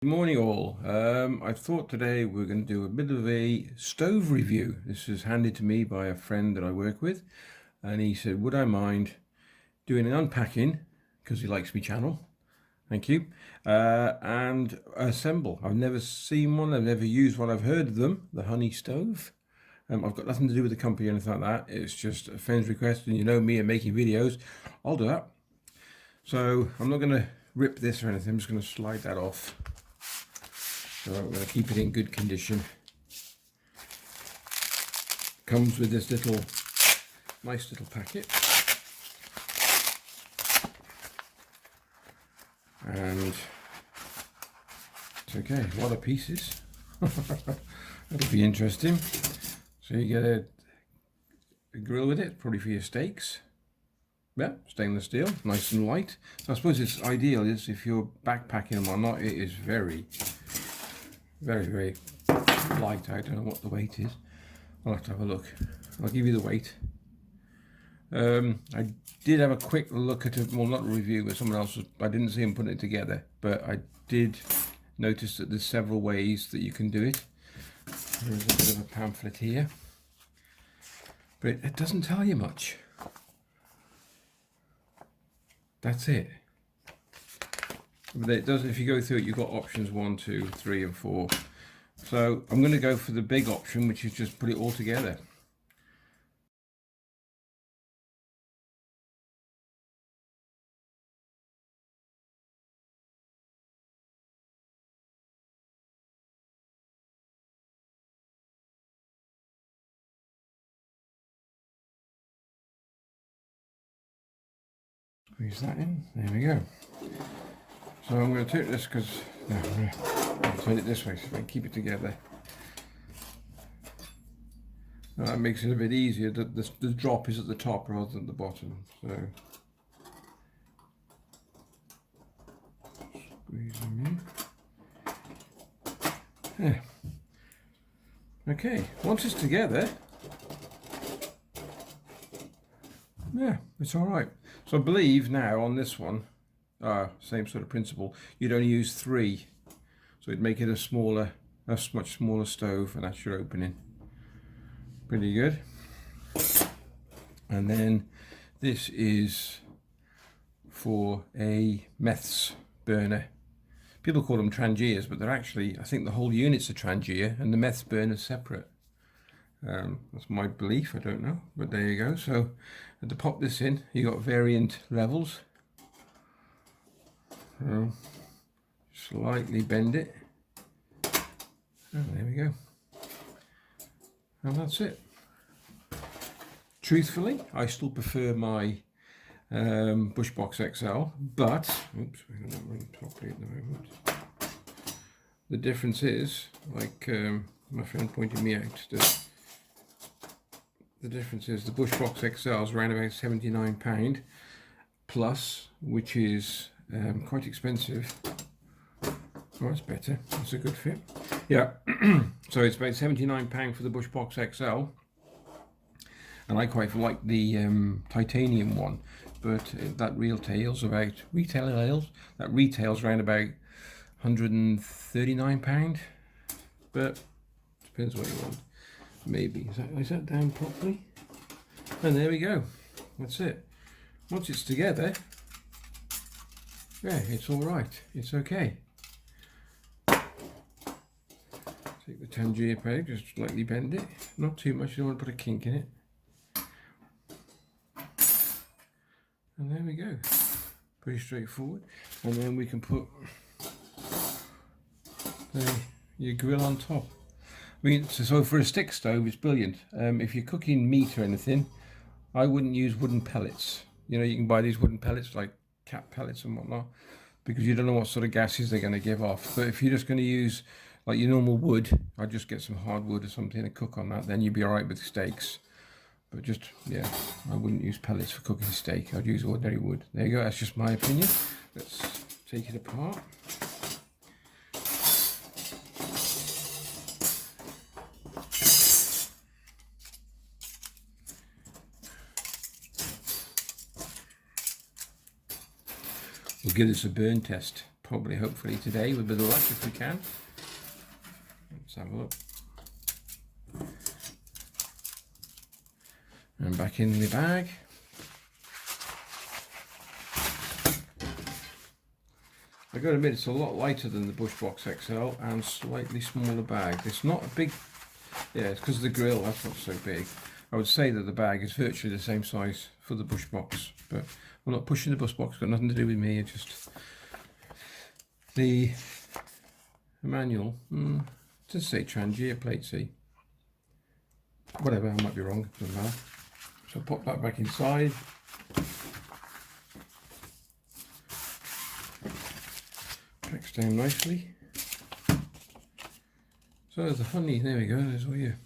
Good morning all. I thought today we're going to do a bit of a stove review. This was handed to me by a friend that I work with, and he said, would I mind doing an unpacking, because he likes my channel, thank you, and assemble. I've never seen one, I've never used one, I've heard of them, the Honey Stove. I've got nothing to do with the company or anything like that. It's just a friend's request, and you know me and making videos, I'll do that. So I'm not going to rip this or anything, I'm just going to slide that off. So I'm going to keep it in good condition. Comes with this nice little packet. And it's okay, a lot of pieces. That'll be interesting. So you get a grill with it, probably for your steaks. Yeah, stainless steel, nice and light. So I suppose it's ideal is if you're backpacking and whatnot, it is very light. I don't know what the weight is. I'll have to have a look. I'll give you the weight. I did have a quick look at it, well, not a review, but someone else I didn't see him putting it together, but I did notice that there's several ways that you can do it. There's a bit of a pamphlet here, but it doesn't tell you much. That's it. But it does, if you go through it, you've got options 1, 2, 3 and 4. So I'm going to go for the big option, which is just put it all together. Squeeze that in, there we go. So I'm going to take this because, no, I'm going to turn it this way so I can keep it together. Now that makes it a bit easier, the drop is at the top rather than the bottom. So squeeze them in. Yeah. Okay, once it's together, yeah, it's all right. So I believe now on this one, same sort of principle, you'd only use 3. So it'd make it a much smaller stove, and that's your opening. Pretty good. And then this is for a meths burner. People call them trangiers, but they're actually, I think the whole unit's a trangier and the meths burner is separate. That's my belief, I don't know, but there you go. So to pop this in, you got variant levels. So slightly bend it. Oh, there we go. And that's it. Truthfully, I still prefer my Bushbox XL, but oops, we're not running properly at the moment. The difference is, like my friend pointed me out, that the difference is the Bushbox XL is around about £79 plus, which is quite expensive. Oh, that's better. That's a good fit. Yeah, so it's about £79 for the Bushbox XL, and I quite like the titanium one, but that retails around about £139, but depends what you want. Maybe is that down properly? And there we go. That's it. Once it's together, yeah, it's all right. It's okay. Take the tangier peg, just slightly bend it, not too much. You don't want to put a kink in it. And there we go. Pretty straightforward. And then we can put your grill on top. I mean, so for a stick stove, it's brilliant. If you're cooking meat or anything, I wouldn't use wooden pellets. You know, you can buy these wooden pellets like cat pellets and whatnot, because you don't know what sort of gases they're going to give off. But if you're just going to use like your normal wood, I'd just get some hardwood or something and cook on that. Then you'd be all right with steaks. But just, yeah, I wouldn't use pellets for cooking steak. I'd use ordinary wood. There you go. That's just my opinion. Let's take it apart. We'll give this a burn test probably, hopefully today with a bit of luck if we can. Let's have a look. And back in the bag. I gotta admit, it's a lot lighter than the Bushbox XL and slightly smaller bag. It's not a big, yeah, it's because of the grill, that's what's so big. I would say that the bag is virtually the same size for the Bushbox, but I'm not pushing the Bushbox, got nothing to do with me, it's just the manual. Does say Trangia, plate C. Whatever, I might be wrong, doesn't matter. So pop that back inside. Packs down nicely. So there's the honey, there we go, there's all your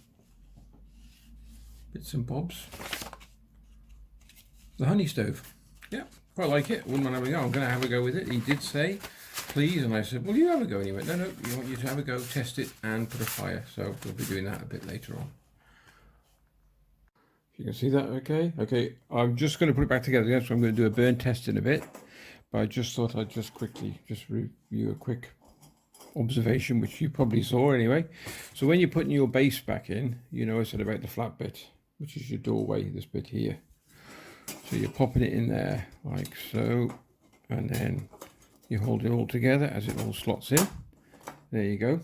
bits and bobs. The honey stove. Yeah, quite like it. Wouldn't mind having a go. I'm going to have a go with it. He did say, please, and I said, well, you have a go. And he went, no, you want you to have a go, test it, and put a fire. So we'll be doing that a bit later on. You can see that, okay? Okay, I'm just going to put it back together again, so I'm going to do a burn test in a bit. But I just thought I'd just quickly review a quick observation, which you probably saw anyway. So when you're putting your base back in, you know I said about the flat bit, which is your doorway, this bit here. So you're popping it in there like so, and then you hold it all together as it all slots in. There you go.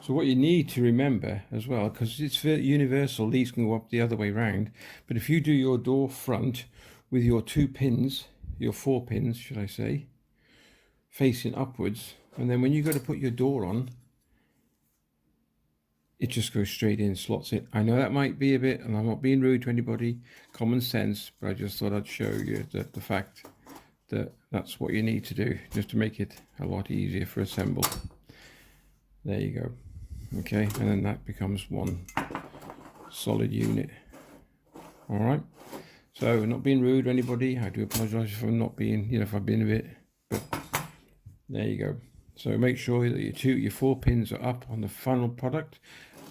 So what you need to remember as well, because it's universal, these can go up the other way round, but if you do your door front with your 2 pins, your 4 pins should I say, facing upwards, and then when you go to put your door on, it just goes straight in, slots in. I know that might be a bit, and I'm not being rude to anybody, common sense, but I just thought I'd show you that the fact that that's what you need to do, just to make it a lot easier for assemble. There you go. Okay, and then that becomes one solid unit. All right. So not being rude to anybody, I do apologise if I'm not being, if I've been a bit, but there you go. So make sure that your 4 pins are up on the final product,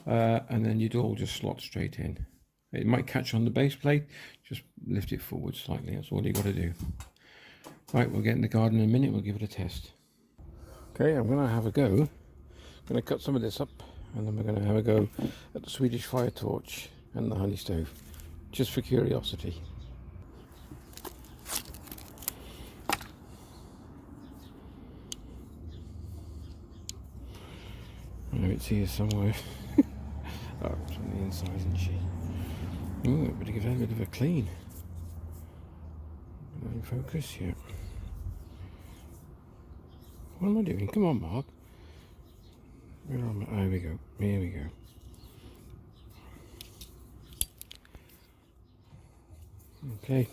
and then your door will just slot straight in. It might catch on the base plate, just lift it forward slightly, that's all you got to do. Right, we'll get in the garden in a minute, we'll give it a test. Okay, I'm going to have a go. I'm going to cut some of this up, and then we're going to have a go at the Swedish fire torch and the honey stove, just for curiosity. I know it's here somewhere. Oh, it's on the inside, isn't she? Ooh, better give that a bit of a clean. Not in focus yet. What am I doing? Come on, Mark. Where am I? There we go. Here we go. Okay.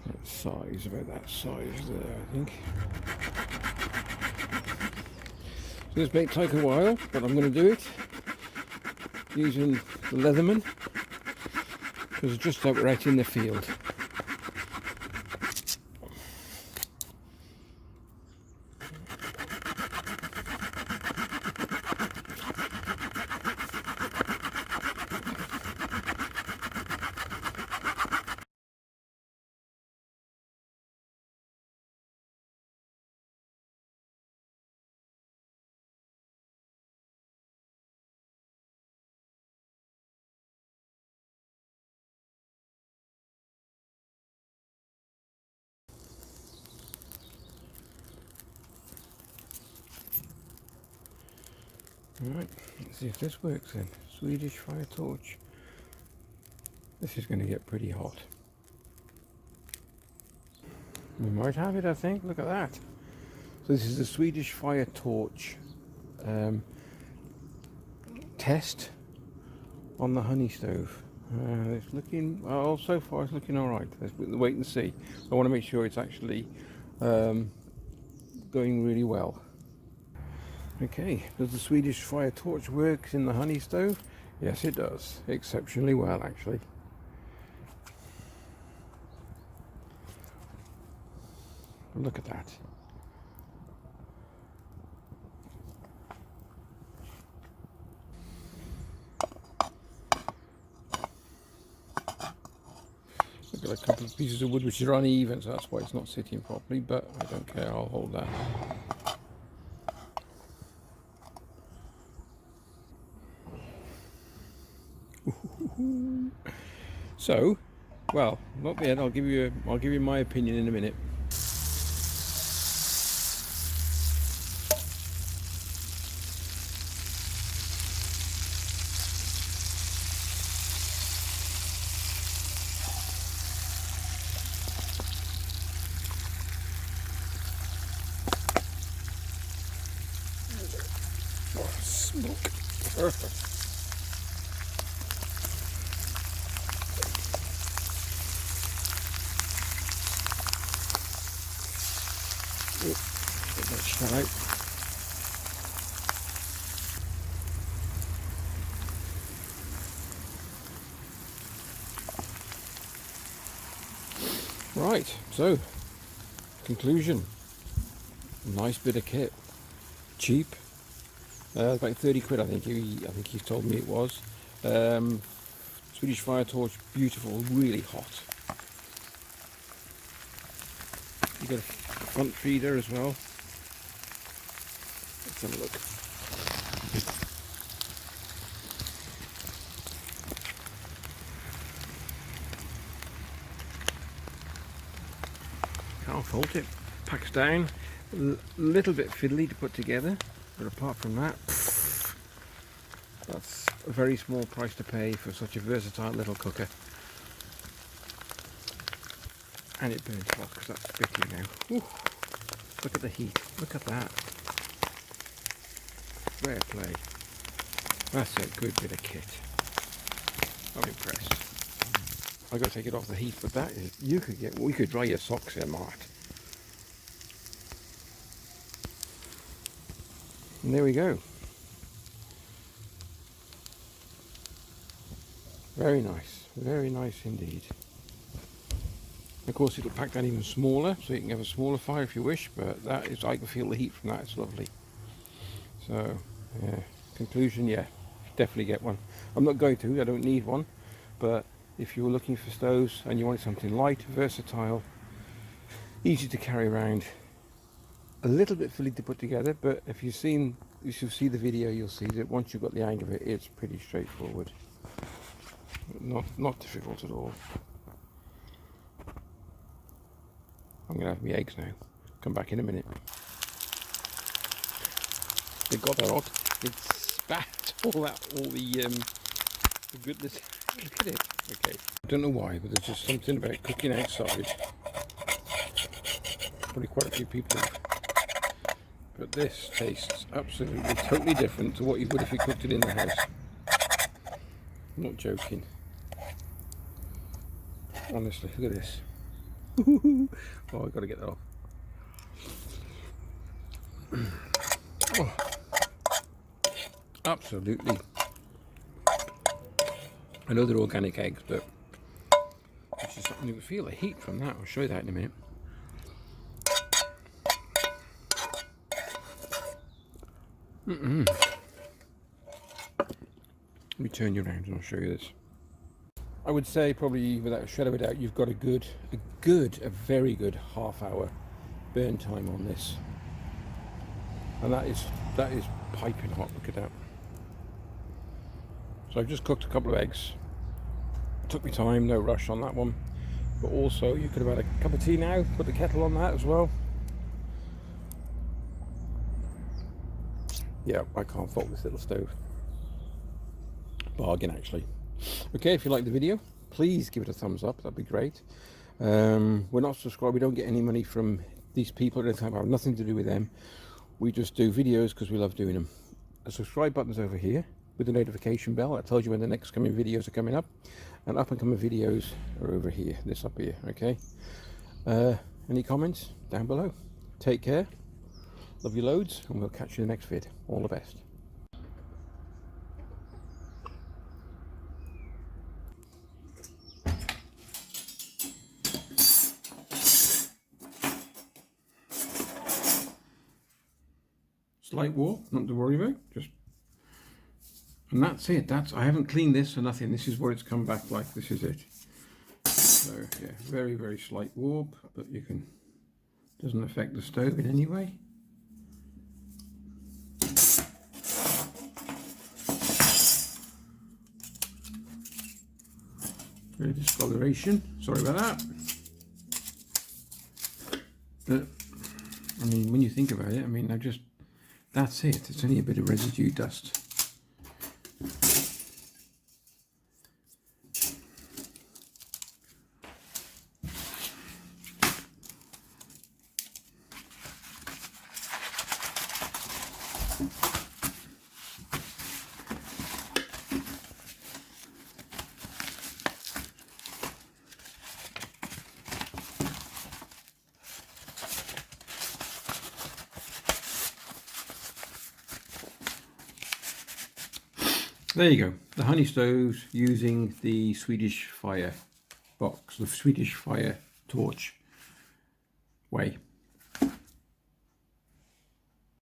That size, about that size there, I think. So this may take a while, but I'm going to do it using the Leatherman, because it's just out right in the field. Right, let's see if this works then. Swedish fire torch. This is going to get pretty hot. We might have it, I think. Look at that. So this is the Swedish fire torch test on the honey stove. It's looking, well, so far it's looking alright. Let's wait and see. I want to make sure it's actually going really well. Okay, does the Swedish fire torch work in the honey stove? Yes, it does. Exceptionally well, actually. Look at that. got a couple of pieces of wood which are uneven, so that's why it's not sitting properly, but I don't care, I'll hold that. So, well, not the end. I'll give you my opinion in a minute. Oh, smoke. Perfect. Get that shell out. Right, so conclusion. Nice bit of kit. Cheap. About 30 quid, I think he told me it was. Swedish fire torch, beautiful, really hot. You got a front feeder as well. Let's have a look. Can't fault it. Packs down. A little bit fiddly to put together, but apart from that, that's a very small price to pay for such a versatile little cooker. And it burns hot because that's spitty now. Ooh, look at the heat. Look at that. Fair play. That's a good bit of kit. I'm impressed. I've got to take it off the heat, but that is, we could dry your socks there, Mark. And there we go. Very nice indeed. Of course, it'll pack down even smaller, so you can have a smaller fire if you wish, but that is, I can feel the heat from that, it's lovely. So, yeah, conclusion, yeah, definitely get one. I'm not going to, I don't need one, but if you were looking for stoves and you wanted something light, versatile, easy to carry around, a little bit fiddly to put together, but if you see the video, you'll see that once you've got the hang of it, it's pretty straightforward. Not difficult at all. I'm going to have my eggs now. Come back in a minute. They got that hot. It spat all the goodness. Look at it. Okay. I don't know why, but there's just something about cooking outside. Probably quite a few people have. But this tastes absolutely totally different to what you would if you cooked it in the house. I'm not joking. Honestly, look at this. Oh, I've got to get that off. Oh, absolutely. I know they're organic eggs, but it's just something you can feel the heat from that. I'll show you that in a minute. Let me turn you around and I'll show you this. I would say probably without a shadow of a doubt you've got a very good half-hour burn time on this, and that is piping hot. Look at that. So I've just cooked a couple of eggs. Took me time, no rush on that one, but also you could have had a cup of tea now, put the kettle on that as well. Yeah, I can't fault this little stove. Bargain, actually. Okay, if you like the video, please give it a thumbs up. That'd be great. We're not subscribed. We don't get any money from these people. I have nothing to do with them. We just do videos because we love doing them. The subscribe button's over here with the notification bell. That tells you when the next coming videos are coming up. And up and coming videos are over here. This up here, okay? Any comments? Down below. Take care. Love you loads, and we'll catch you in the next vid. All the best. Slight war, not to worry about. And that's it. I haven't cleaned this or nothing. This is what it's come back like. This is it. So yeah, very, very slight warp, but doesn't affect the stove in any way. Bit of discoloration, sorry about that. But I mean, when you think about it, I mean, that's it. It's only a bit of residue dust. There you go, the honey stoves using the Swedish fire box, the Swedish fire torch way.